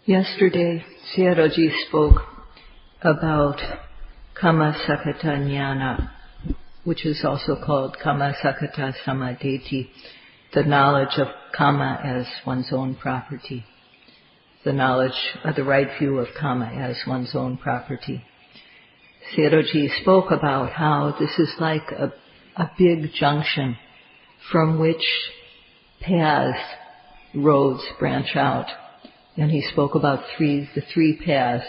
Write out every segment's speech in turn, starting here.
Yesterday, Sayadaw spoke about Kama Sakata Jnana, which is also called Kama Sakata Samadeti, the knowledge of Kama as one's own property, the knowledge of the right view of Kama as one's own property. Sayadaw spoke about how this is like a big junction from which paths, roads branch out. And he spoke about the three paths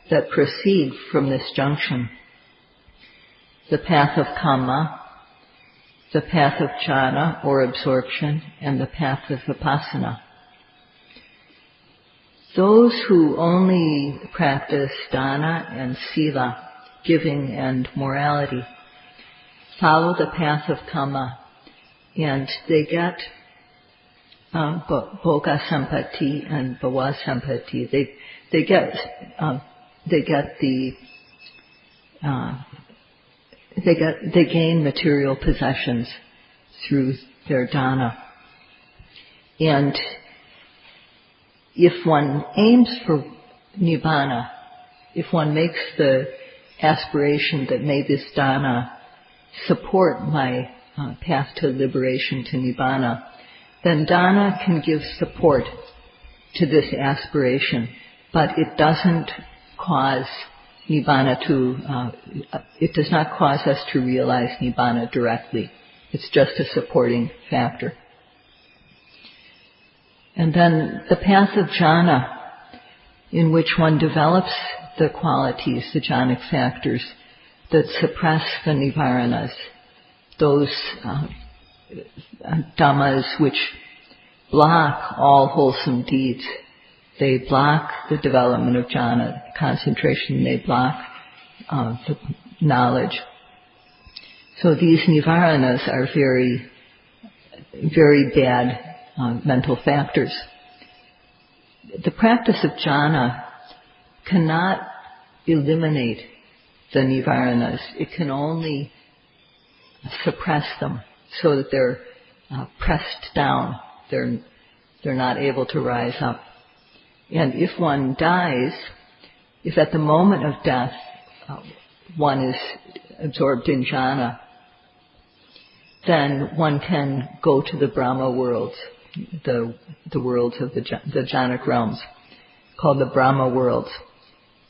that proceed from this junction. The path of Kama, the path of jhana or absorption, and the path of Vipassana. Those who only practice dana and sila, giving and morality, follow the path of Kama, and they get Bhoga Sampati and Bhava Sampati. They gain material possessions through their dana. And if one aims for nibbana, if one makes the aspiration that may this dana support my path to liberation, to nibbana, then dana can give support to this aspiration, but it doesn't cause nibbana it does not cause us to realize nibbana directly. It's just a supporting factor. And then the path of jhana, in which one develops the qualities, the jhanic factors that suppress the nivaranas, those dhammas which block all wholesome deeds. They block the development of jhana, concentration. They block the knowledge. So these nivaranas are very, very bad mental factors. The practice of jhana cannot eliminate the nivaranas. It can only suppress them so that they're pressed down. They're not able to rise up. And if one dies, if at the moment of death one is absorbed in jhana, then one can go to the Brahma worlds, the worlds of the jhanic realms, called the Brahma worlds.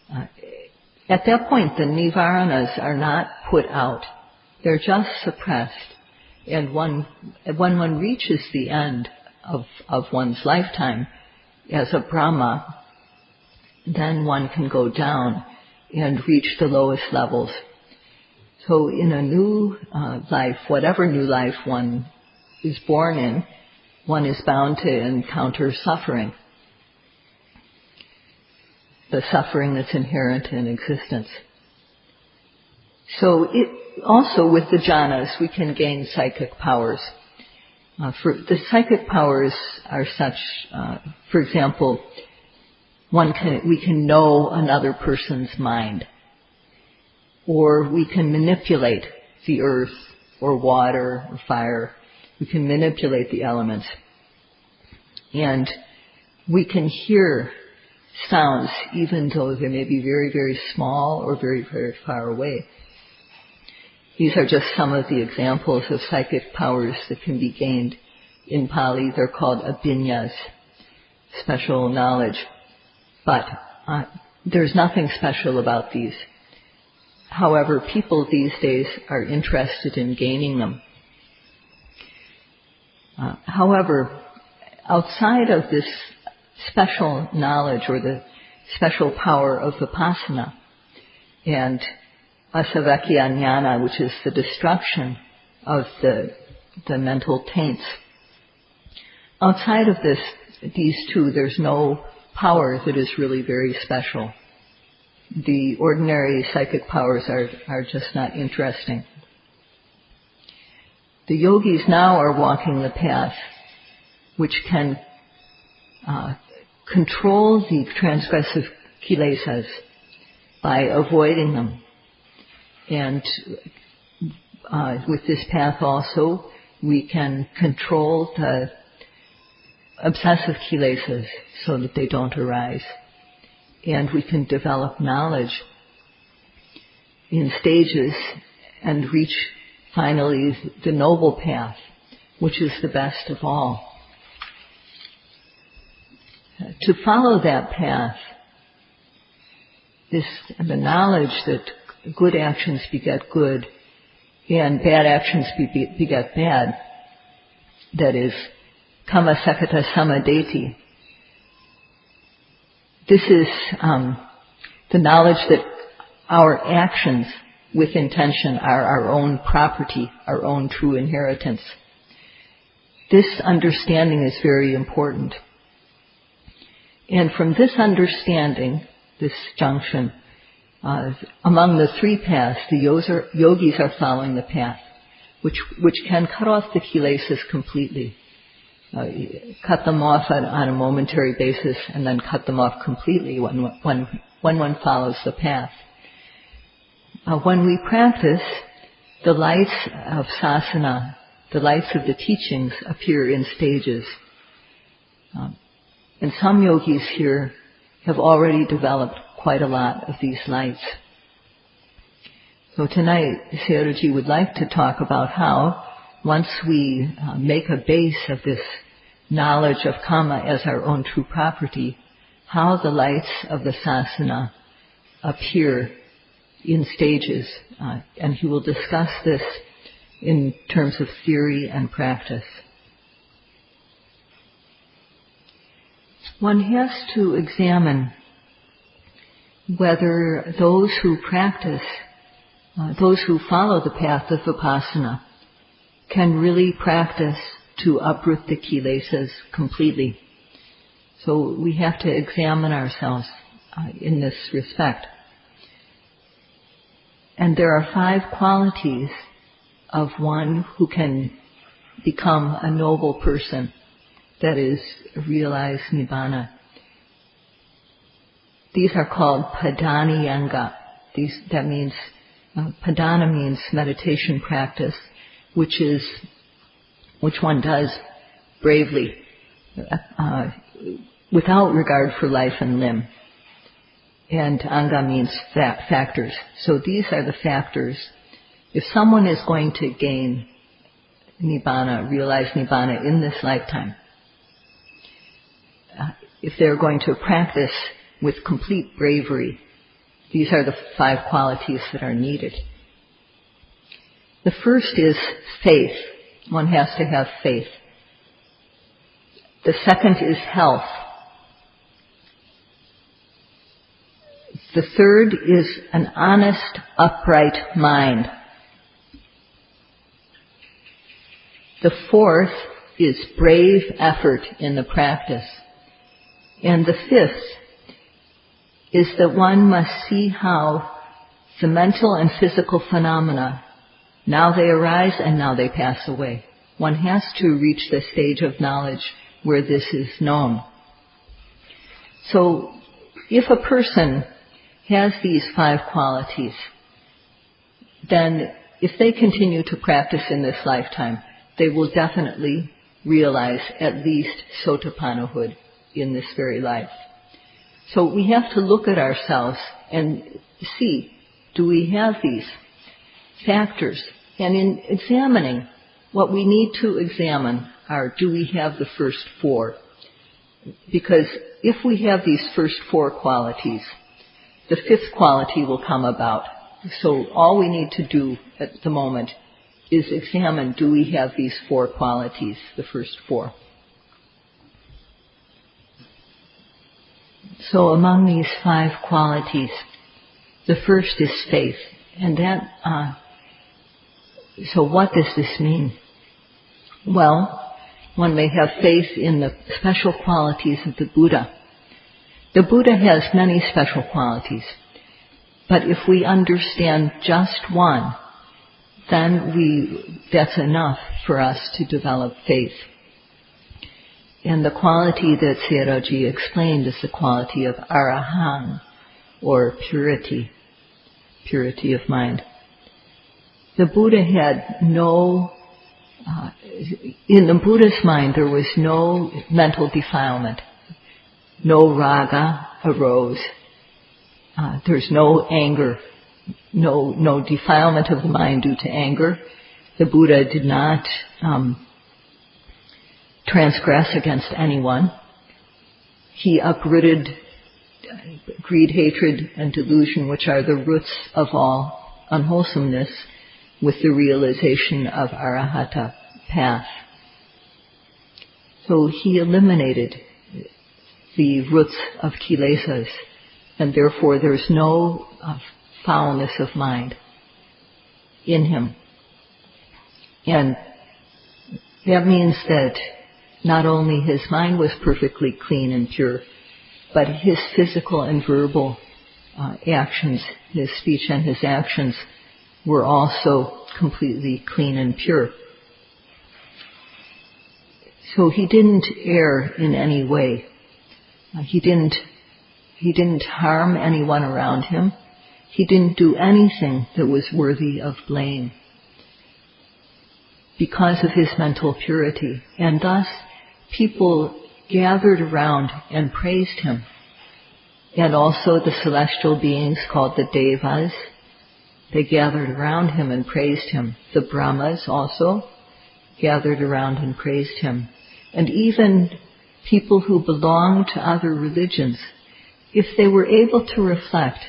At that point, the nivaranas are not put out. They're just suppressed. And when one reaches the end of one's lifetime as a Brahma, then one can go down and reach the lowest levels. So in a new life, whatever new life one is born in, one is bound to encounter suffering. The suffering that's inherent in existence. So also with the jhanas, we can gain psychic powers. The psychic powers are such, for example, we can know another person's mind, or we can manipulate the earth, or water, or fire. We can manipulate the elements, and we can hear sounds even though they may be very, very small or very, very far away. These are just some of the examples of psychic powers that can be gained. In Pali, they're called abhinyas, special knowledge. But there's nothing special about these. However, people these days are interested in gaining them. However, outside of this special knowledge or the special power of Vipassana and asavakya jnana, which is the destruction of the mental taints. Outside of these two, there's no power that is really very special. The ordinary psychic powers are just not interesting. The yogis now are walking the path which can control the transgressive kilesas by avoiding them. And with this path also, we can control the obsessive kilesas so that they don't arise. And we can develop knowledge in stages and reach finally the noble path, which is the best of all. To follow that path, the knowledge that good actions beget good and bad actions beget bad, that is, kama sakata samadeti. This is the knowledge that our actions with intention are our own property, our own true inheritance. This understanding is very important. And from this understanding, this junction, among the three paths, the yogis are following the path, which can cut off the kilesas completely. Cut them off on a momentary basis and then cut them off completely when one follows the path. When we practice, the lights of sasana, the lights of the teachings, appear in stages. And some yogis here have already developed quite a lot of these lights. So tonight, Sayadaw would like to talk about how, once we make a base of this knowledge of karma as our own true property, how the lights of the sasana appear in stages. And he will discuss this in terms of theory and practice. One has to examine whether those who practice, those who follow the path of Vipassana, can really practice to uproot the kilesas completely. So we have to examine ourselves in this respect. And there are 5 qualities of one who can become a noble person, that is, realize Nibbana. These are called Padaniyanga. That means, Padana means meditation practice, which one does bravely, without regard for life and limb. And Anga means factors. So these are the factors. If someone is going to gain Nibbana, realize Nibbana in this lifetime, if they're going to practice with complete bravery, these are the 5 qualities that are needed. The first is faith. One has to have faith. The second is health. The third is an honest, upright mind. The fourth is brave effort in the practice. And the fifth is that one must see how the mental and physical phenomena, now they arise and now they pass away. One has to reach the stage of knowledge where this is known. So, if a person has these 5 qualities, then if they continue to practice in this lifetime, they will definitely realize at least Sotapannahood in this very life. So we have to look at ourselves and see, do we have these factors? And in examining, what we need to examine are, do we have the first 4? Because if we have these first 4 qualities, the 5th quality will come about. So all we need to do at the moment is examine, do we have these 4 qualities, the first 4? So among these 5 qualities, the first is faith. And that, so what does this mean? Well, one may have faith in the special qualities of the Buddha. The Buddha has many special qualities, but if we understand just one, then that's enough for us to develop faith. And the quality that Sayadaw explained is the quality of arahang, or purity of mind. The Buddha had no in the Buddha's mind, there was no mental defilement. No raga arose. There's no anger, no defilement of the mind due to anger. The Buddha did not transgress against anyone. He uprooted greed, hatred, and delusion, which are the roots of all unwholesomeness, with the realization of Arahata path. So he eliminated the roots of kilesas, and therefore there's no foulness of mind in him. And that means that not only his mind was perfectly clean and pure, but his physical and verbal actions, his speech and his actions, were also completely clean and pure. So he didn't err in any way. He didn't harm anyone around him. He didn't do anything that was worthy of blame because of his mental purity. And thus, people gathered around and praised him. And also the celestial beings called the Devas, they gathered around him and praised him. The Brahmas also gathered around and praised him. And even people who belonged to other religions, if they were able to reflect,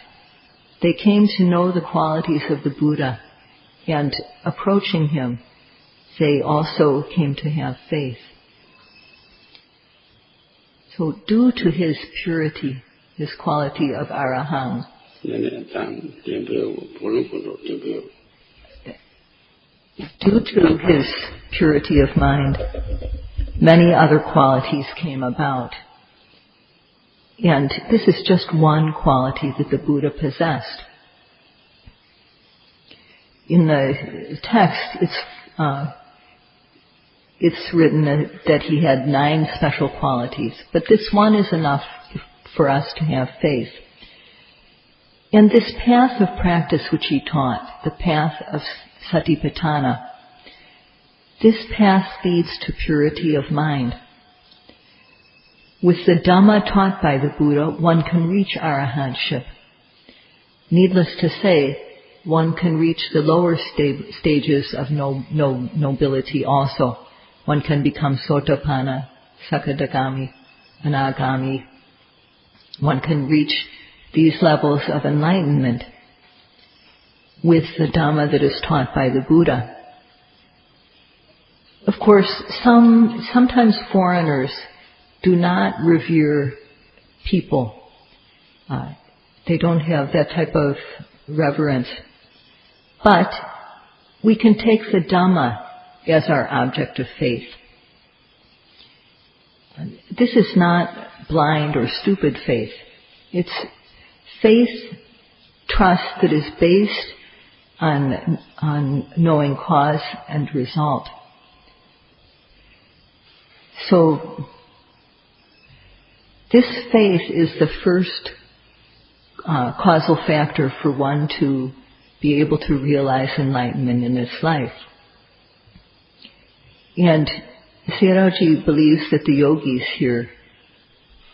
they came to know the qualities of the Buddha, and approaching him, they also came to have faith. So due to his purity, his quality of arahant, due to his purity of mind, many other qualities came about. And this is just one quality that the Buddha possessed. In the text, it's written that he had 9 special qualities, but this one is enough for us to have faith. And this path of practice which he taught, the path of Satipatthana, this path leads to purity of mind. With the Dhamma taught by the Buddha, one can reach arahantship. Needless to say, one can reach the lower stages of nobility also. One can become Sotapanna, Sakadagami, Anagami. One can reach these levels of enlightenment with the Dhamma that is taught by the Buddha. Of course, sometimes foreigners do not revere people. They don't have that type of reverence. But we can take the Dhamma as our object of faith. This is not blind or stupid faith. It's faith, trust that is based on knowing cause and result. So this faith is the first causal factor for one to be able to realize enlightenment in this life. And Sayadaw believes that the yogis here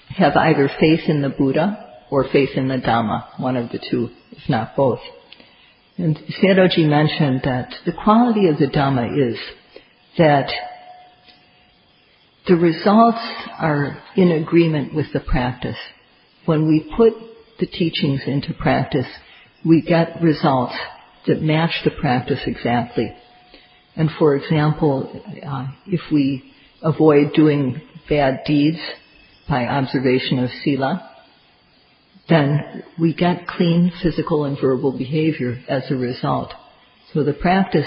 have either faith in the Buddha or faith in the Dhamma, one of the two, if not both. And Sayadaw mentioned that the quality of the Dhamma is that the results are in agreement with the practice. When we put the teachings into practice, we get results that match the practice exactly. And for example, if we avoid doing bad deeds by observation of sila, then we get clean physical and verbal behavior as a result. So the practice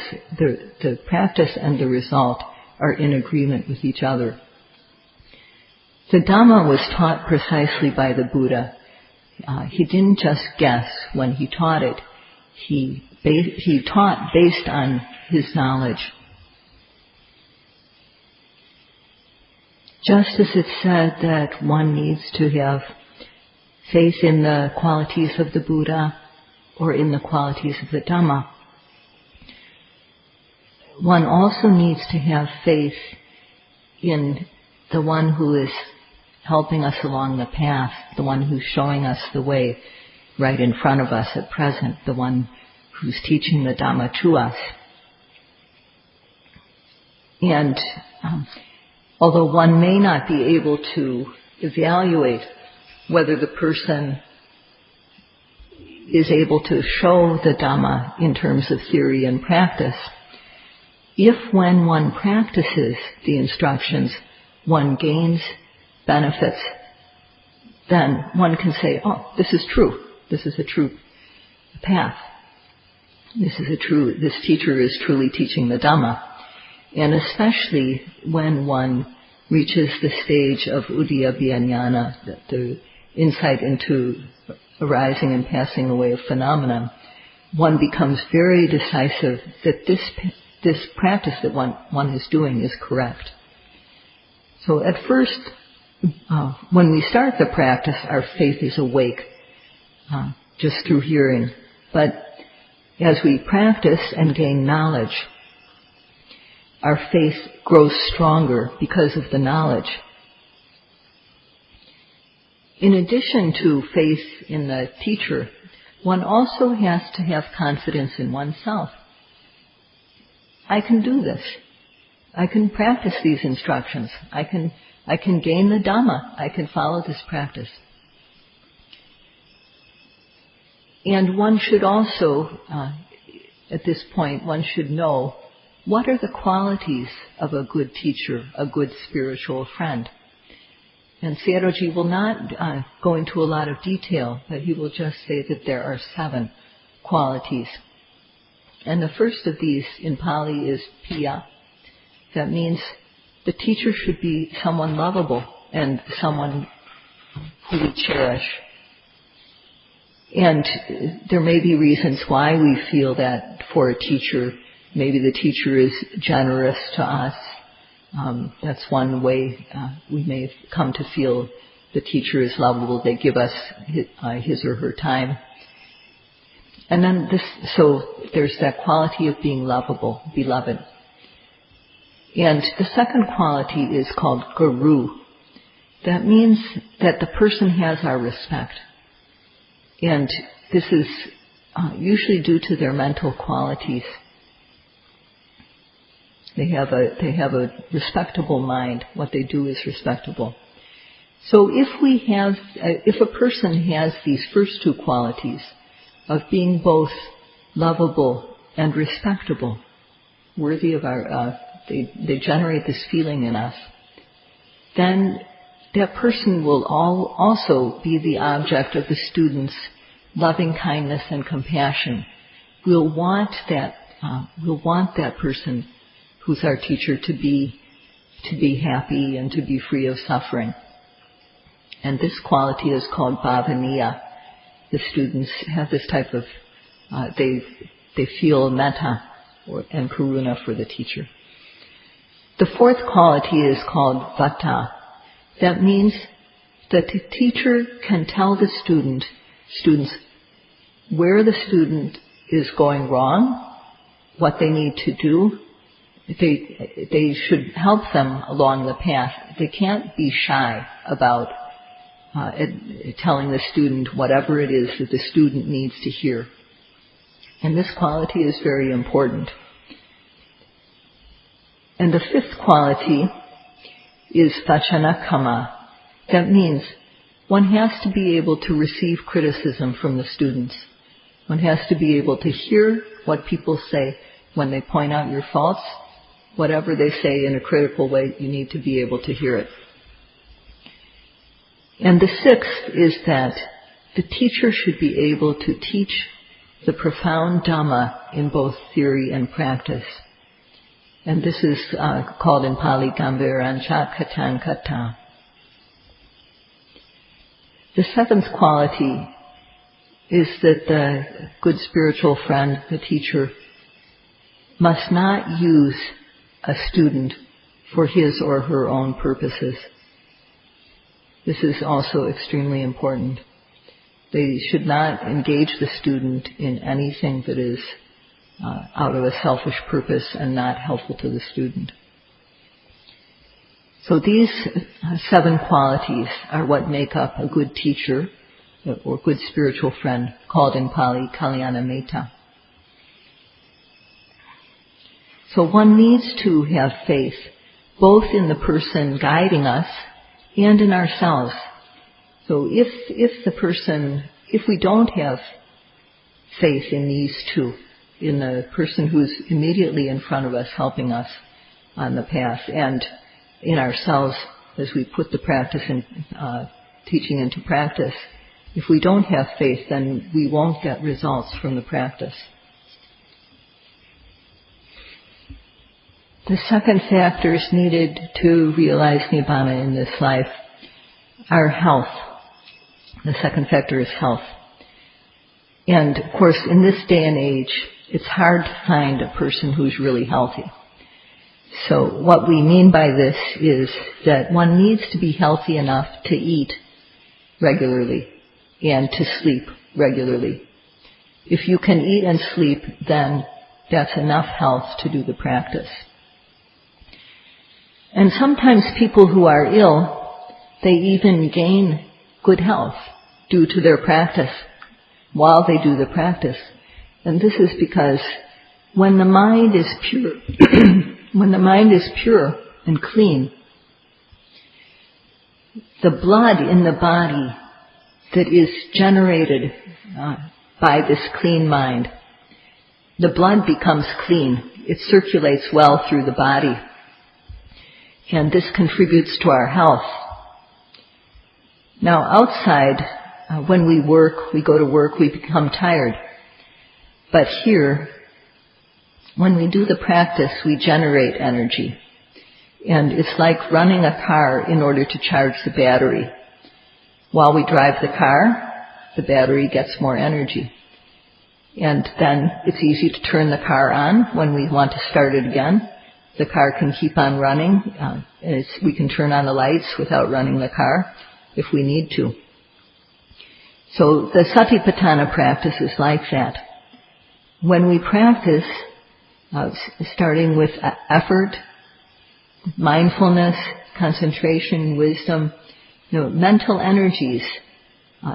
and the result are in agreement with each other. The Dhamma was taught precisely by the Buddha. He didn't just guess when he taught it. He taught based on his knowledge. Just as it's said that one needs to have faith in the qualities of the Buddha or in the qualities of the Dhamma, one also needs to have faith in the one who is helping us along the path, the one who's showing us the way right in front of us at present, the one who's teaching the Dhamma to us. And although one may not be able to evaluate whether the person is able to show the Dhamma in terms of theory and practice, if when one practices the instructions, one gains benefits, then one can say, oh, this is true. This is a true path. This teacher is truly teaching the Dhamma. And especially when one reaches the stage of udiyabhyajnana, the insight into arising and passing away of phenomena, one becomes very decisive that this practice that one is doing is correct. So at first, when we start the practice, our faith is awake, just through hearing. But as we practice and gain knowledge, our faith grows stronger because of the knowledge. In addition to faith in the teacher, one also has to have confidence in oneself. I can do this. I can practice these instructions. I can gain the Dhamma. I can follow this practice. And one should also, at this point, one should know what are the qualities of a good teacher, a good spiritual friend. And Sayadaw will not go into a lot of detail, but he will just say that there are 7 qualities. And the first of these in Pali is Piya. That means the teacher should be someone lovable and someone who we cherish. And there may be reasons why we feel that for a teacher, maybe the teacher is generous to us. That's one way we may come to feel the teacher is lovable. They give us his or her time. And then so there's that quality of being lovable, beloved. And the second quality is called Guru. That means that the person has our respect. And this is usually due to their mental qualities. They have a respectable mind. What they do is respectable. So if a person has these first 2 qualities of being both lovable and respectable, worthy of they generate this feeling in us, then that person will also be the object of the student's loving kindness and compassion. We'll want that person who's our teacher to be happy and to be free of suffering. And this quality is called bhavaniya. The students have this type of, they feel metta and karuna for the teacher. The fourth quality is called vata. That means that the teacher can tell the students where the student is going wrong, what they need to do. They should help them along the path. They can't be shy about telling the student whatever it is that the student needs to hear. And this quality is very important. And the fifth quality is vachanakama. That means one has to be able to receive criticism from the students. One has to be able to hear what people say when they point out your faults. Whatever they say in a critical way, you need to be able to hear it. And the sixth is that the teacher should be able to teach the profound Dhamma in both theory and practice. And this is called in Pali Gambirancha Katan Kata. The seventh quality is that the good spiritual friend, the teacher, must not use a student for his or her own purposes. This is also extremely important. They should not engage the student in anything that is out of a selfish purpose and not helpful to the student. So these 7 qualities are what make up a good teacher or good spiritual friend, called in Pali Kalyana Metta. So one needs to have faith both in the person guiding us and in ourselves. So if we don't have faith in these two, in the person who's immediately in front of us helping us on the path, and in ourselves as we put the practice and teaching into practice, if we don't have faith, then we won't get results from the practice. The second factors needed to realize Nibbana in this life are health. The second factor is health. And of course, in this day and age, it's hard to find a person who's really healthy. So what we mean by this is that one needs to be healthy enough to eat regularly and to sleep regularly. If you can eat and sleep, then that's enough health to do the practice. And sometimes people who are ill, they even gain good health due to their practice while they do the practice. And this is because when the mind is pure, when the mind is pure and clean, the blood in the body that is generated by this clean mind, the blood becomes clean. It circulates well through the body. And this contributes to our health. Now outside, when we work, we go to work, we become tired. But here, when we do the practice, we generate energy. And it's like running a car in order to charge the battery. While we drive the car, the battery gets more energy. And then it's easy to turn the car on when we want to start it again. The car can keep on running. We can turn on the lights without running the car if we need to. So the Satipatthana practice is like that. When we practice, starting with effort, mindfulness, concentration, wisdom, mental energies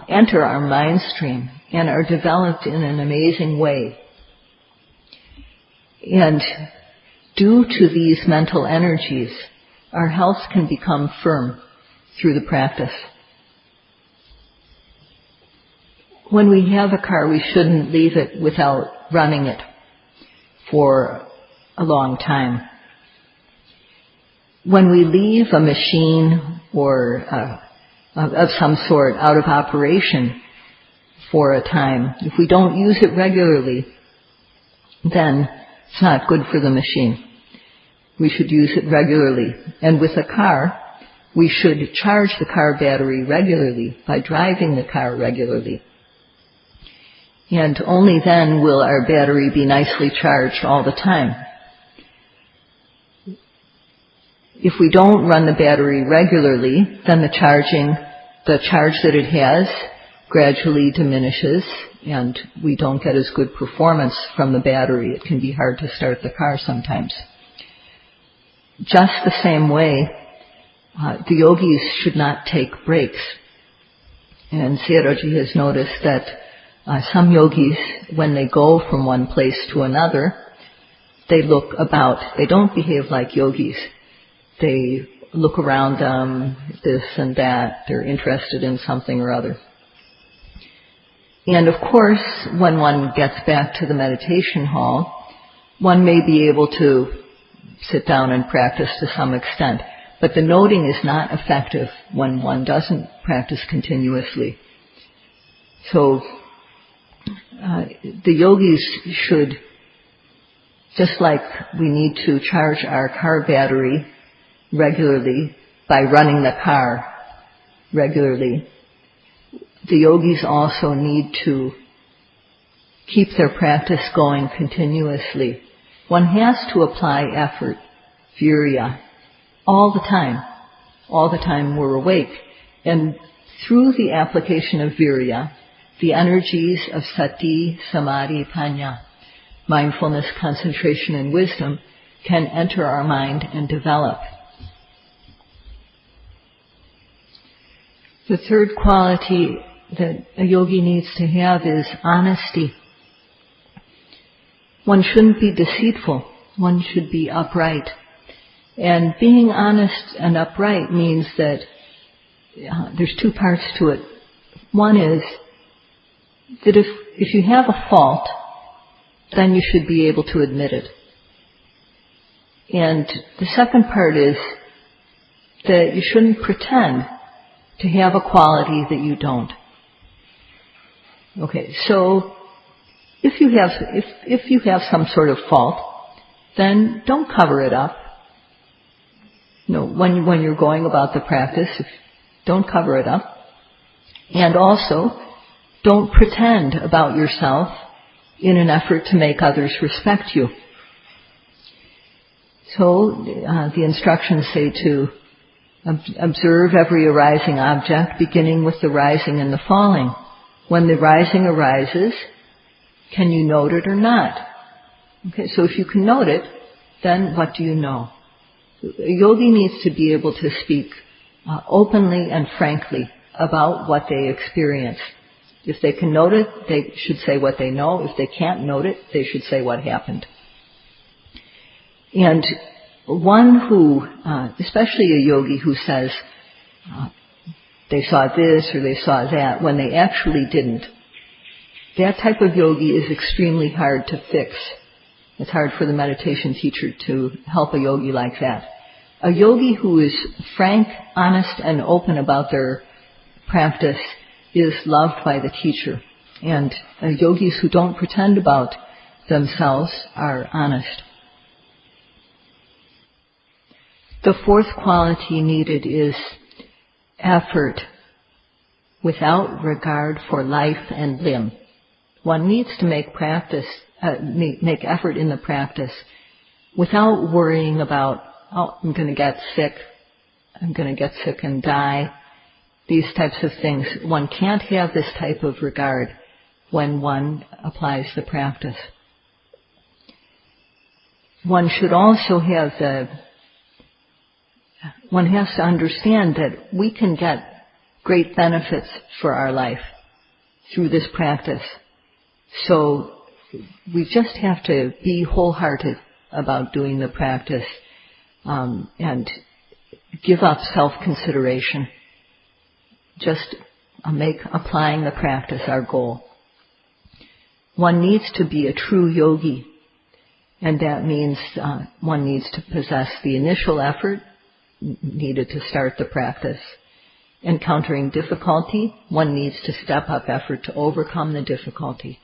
enter our mind stream and are developed in an amazing way. And due to these mental energies, our health can become firm through the practice. When we have a car, we shouldn't leave it without running it for a long time. When we leave a machine or of some sort out of operation for a time, if we don't use it regularly, then it's not good for the machine. We should use it regularly. And with a car, we should charge the car battery regularly by driving the car regularly. And only then will our battery be nicely charged all the time. If we don't run the battery regularly, then the charge that it has gradually diminishes and we don't get as good performance from the battery. It can be hard to start the car sometimes. Just the same way, the yogis should not take breaks. And Sayadaw has noticed that some yogis, when they go from one place to another, they look about. They don't behave like yogis. They look around them, this and that. They're interested in something or other. And of course, when one gets back to the meditation hall, one may be able to sit down and practice to some extent. But the noting is not effective when one doesn't practice continuously. So the yogis should, just like we need to charge our car battery regularly by running the car regularly, the yogis also need to keep their practice going continuously. One has to apply effort, virya, all the time we're awake. And through the application of virya, the energies of sati, samadhi, panya mindfulness, concentration, and wisdom can enter our mind and develop. The third quality that a yogi needs to have is honesty. One shouldn't be deceitful. One should be upright. And being honest and upright means that there's two parts to it. One is that if you have a fault, then you should be able to admit it. And the second part is that you shouldn't pretend to have a quality that you don't. Okay, so if you have some sort of fault, then don't cover it up. When you're going about the practice, don't cover it up. And also, don't pretend about yourself in an effort to make others respect you. So, the instructions say to observe every arising object, beginning with the rising and the falling. When the rising arises, can you note it or not? Okay, so if you can note it, then what do you know? A yogi needs to be able to speak openly and frankly about what they experience. If they can note it, they should say what they know. If they can't note it, they should say what happened. And one who, especially a yogi who says they saw this or they saw that when they actually didn't, that type of yogi is extremely hard to fix. It's hard for the meditation teacher to help a yogi like that. A yogi who is frank, honest, and open about their practice is loved by the teacher. And yogis who don't pretend about themselves are honest. The fourth quality needed is effort without regard for life and limb. One needs to make effort in the practice without worrying about, I'm going to get sick and die, these types of things. One can't have this type of regard when one applies the practice. One should also one has to understand that we can get great benefits for our life through this practice. So we just have to be wholehearted about doing the practice and give up self-consideration. Just make applying the practice our goal. One needs to be a true yogi, and that means one needs to possess the initial effort needed to start the practice. Encountering difficulty, one needs to step up effort to overcome the difficulty.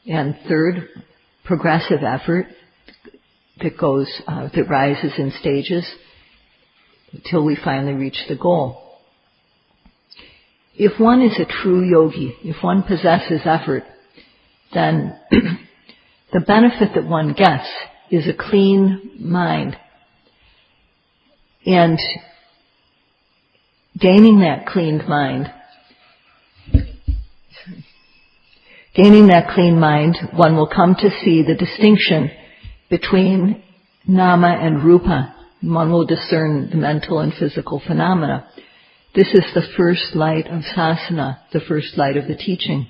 And third, progressive effort that rises in stages till we finally reach the goal. If one is a true yogi, if one possesses effort, then the benefit that one gets is a clean mind. And gaining that clean mind, one will come to see the distinction between nama and rupa. One will discern the mental and physical phenomena. This is the first light of sasana, the first light of the teaching.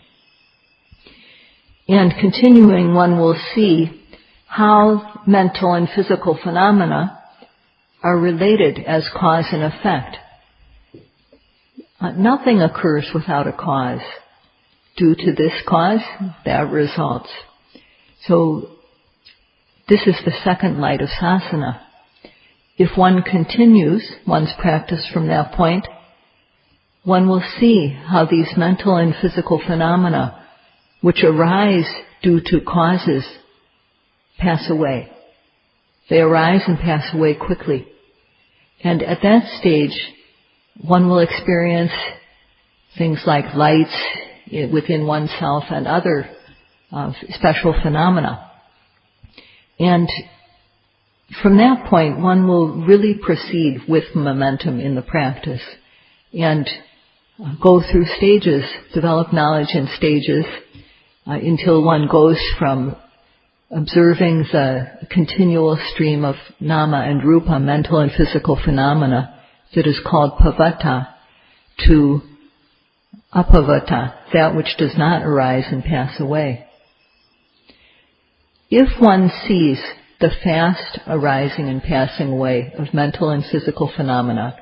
And continuing, one will see how mental and physical phenomena are related as cause and effect. Nothing occurs without a cause. Due to this cause, that results. So, this is the second light of sasana. If one continues one's practice from that point, one will see how these mental and physical phenomena, which arise due to causes, pass away. They arise and pass away quickly. And at that stage, one will experience things like lights within oneself and other special phenomena. And from that point, one will really proceed with momentum in the practice and go through stages, develop knowledge in stages, until one goes from observing the continual stream of nama and rupa, mental and physical phenomena, that is called pavata, to apavata, that which does not arise and pass away. If one sees the fast arising and passing away of mental and physical phenomena,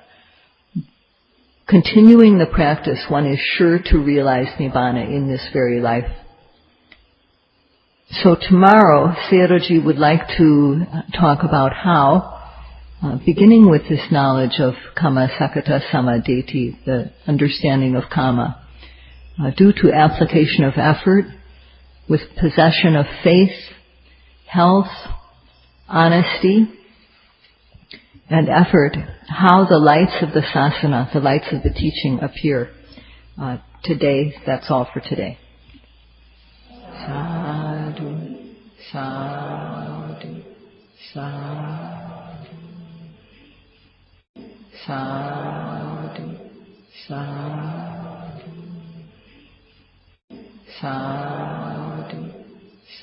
continuing the practice, one is sure to realize Nibbana in this very life. So tomorrow, Sayadaw would like to talk about how, beginning with this knowledge of kama sakata samaditi, the understanding of kama, due to application of effort, with possession of faith, health, honesty, and effort, how the lights of the sasana, the lights of the teaching appear. Today, that's all for today. Sadhu, sadhu, sadhu, sadhu, sadhu, sadhu.